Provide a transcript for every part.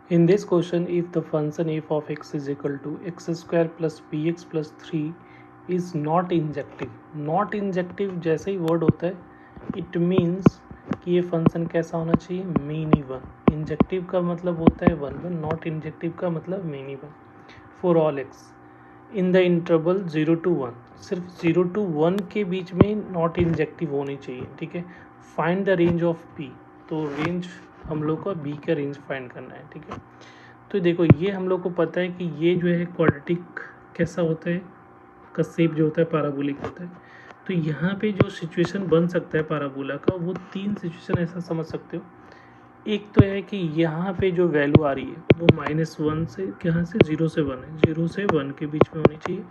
In this question, if the function f of x is equal to x square plus bx plus 3 is not injective. Not injective जैसे ही word होता है it means कि ये function कैसा होना चाहिए, mean even. Injective का मतलब होता है वन वन, नॉट इंजेक्टिव का मतलब mean even. For all x in the interval 0 to 1, सिर्फ 0 to 1 के बीच में नॉट इंजेक्टिव होनी चाहिए. ठीक है. Find the range of P. तो रेंज हम लोग को बी का रेंज फाइंड करना है. ठीक है. तो देखो ये हम लोग को पता है कि ये जो है क्वाड्रेटिक कैसा होता है, का शेप जो होता है पैराबोलिक होता है. तो यहाँ पे जो सिचुएशन बन सकता है पैराबोला का, वो तीन सिचुएशन ऐसा समझ सकते हो. एक तो है कि यहाँ पे जो वैल्यू आ रही है वो -1 से यहाँ से 0 से 1 है, 0 से 1 के बीच में होनी चाहिए.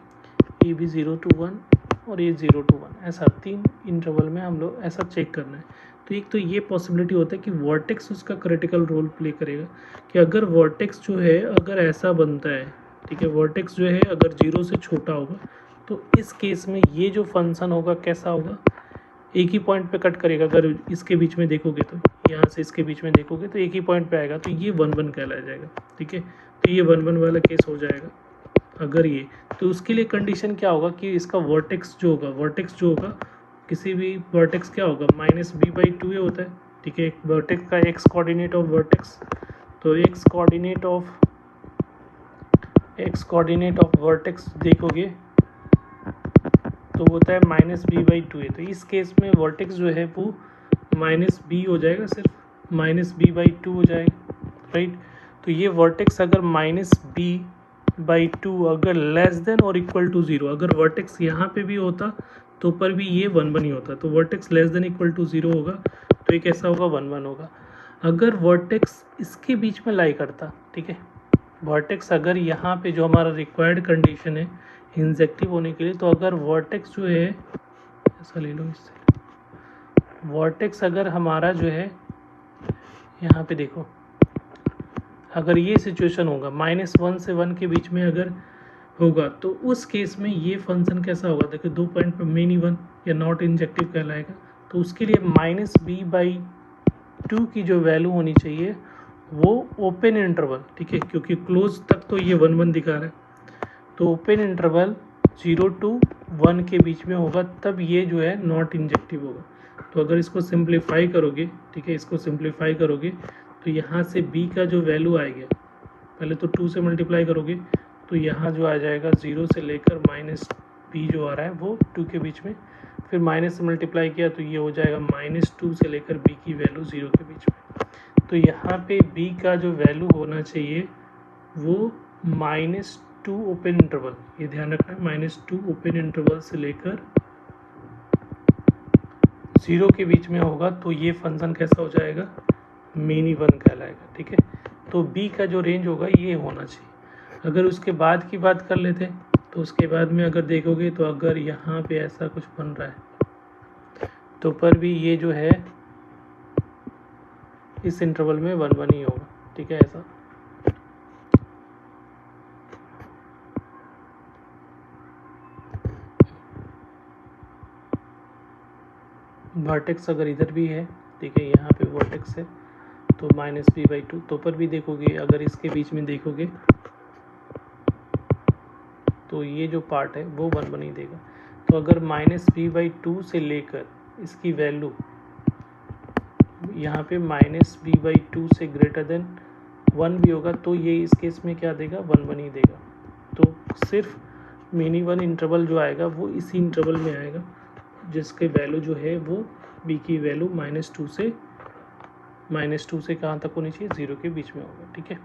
ये भी 0 to 1 और ये 0 to 1, ऐसा तीन इंटरवल में हम लोग ऐसा चेक करना है. तो एक तो ये पॉसिबिलिटी होता है कि वर्टेक्स उसका क्रिटिकल रोल प्ले करेगा, कि अगर वर्टेक्स जो है अगर ऐसा बनता है, ठीक है, वर्टेक्स जो है अगर 0 से छोटा होगा तो इस केस में ये जो फंक्शन होगा कैसा होगा, एक ही पॉइंट पे कट करेगा. अगर इसके बीच में देखोगे तो यहाँ से इसके बीच में देखोगे तो एक ही पॉइंट पे आएगा, तो ये 1 1 कहलाया जाएगा. ठीक है. तो ये 1 1 वाला केस हो जाएगा अगर ये. तो उसके लिए कंडीशन क्या होगा कि इसका वर्टेक्स जो होगा किसी भी वर्टेक्स क्या होगा, -b/2 ये होता है. ठीक है. एक वर्टेक्स का एक्स कोऑर्डिनेट ऑफ वर्टेक्स, तो एक्स कोऑर्डिनेट ऑफ वर्टेक्स देखोगे तो होता है -b/2 है. तो इस केस में वर्टेक्स जो है वो -b हो जाएगा, सिर्फ -b/2 हो जाएगा. राइट. तो ये वर्टेक्स अगर -b/2 अगर लेस देन और इक्वल टू 0, अगर वर्टेक्स यहाँ पे भी होता तो पर भी ये 1 1 ही होता. तो vertex less than equal to 0 होगा तो ये कैसा होगा, 1 1 होगा. अगर वर्टेक्स इसके बीच में लाई करता, ठीक है, वर्टेक्स अगर यहाँ पे जो हमारा रिक्वायर्ड कंडीशन है इंजेक्टिव होने के लिए, तो अगर वर्टेक्स जो है ऐसा ले लो, इससे वर्टेक्स अगर हमारा जो है यहाँ पे देखो, अगर ये सिचुएशन होगा -1 से 1 के बीच में अगर होगा तो उस केस में ये फंक्शन कैसा होगा, देखो 2 पॉइंट पर मेन इवन या नॉट इंजेक्टिव कहलाएगा. तो उसके लिए -b/2 की जो वैल्यू होनी चाहिए वो ओपन इंटरवल, ठीक है, क्योंकि क्लोज तक तो ये 1 1 दिखा रहा है, तो ओपन इंटरवल 0 to 1 के बीच में होगा, तब ये जो है नॉट इंजेक्टिव होगा. तो अगर इसको सिंप्लीफाई करोगे, ठीक है, इसको सिंप्लीफाई करोगे तो यहाँ से b का जो वैल्यू आएगा, पहले तो 2 से मल्टीप्लाई करोगे तो यहाँ जो आ जाएगा 0 से लेकर -b जो आ रहा है वो 2 के बीच में, फिर माइनस से मल्टीप्लाई किया तो ये हो जाएगा -2 से लेकर b की वैल्यू 0 के बीच में. तो यहाँ पे b का जो वैल्यू होना चाहिए वो -2 ओपन इंटरवल, ये ध्यान रखना है, -2 ओपन इंटरवल से लेकर 0 के बीच में होगा. तो ये फंक्शन कैसा हो जाएगा, मीन इवन कहलाएगा. ठीक है. तो b का जो रेंज होगा ये होना चाहिए. अगर उसके बाद की बात कर लेते तो उसके बाद में अगर देखोगे तो अगर यहाँ पे ऐसा कुछ बन रहा है तो पर भी ये जो है इस इंटरवल में 1 1 ही होगा. ठीक है. ऐसा वर्टेक्स अगर इधर भी है, ठीक है, यहाँ पे वर्टेक्स है तो -b/2, तो पर भी देखोगे अगर इसके बीच में देखोगे तो ये जो पार्ट है वो 1 1 ही देगा. तो अगर -b/2 से लेकर इसकी वैल्यू यहाँ पे -b/2 से ग्रेटर देन 1 भी होगा तो ये इस केस में क्या देगा, 1 1 ही देगा. तो सिर्फ मिनी वन इंटरवल जो आएगा वो इसी इंटरवल में आएगा जिसके वैल्यू जो है वो b की वैल्यू -2 से कहाँ तक होनी चाहिए, 0 के बीच में होगा. ठीक है.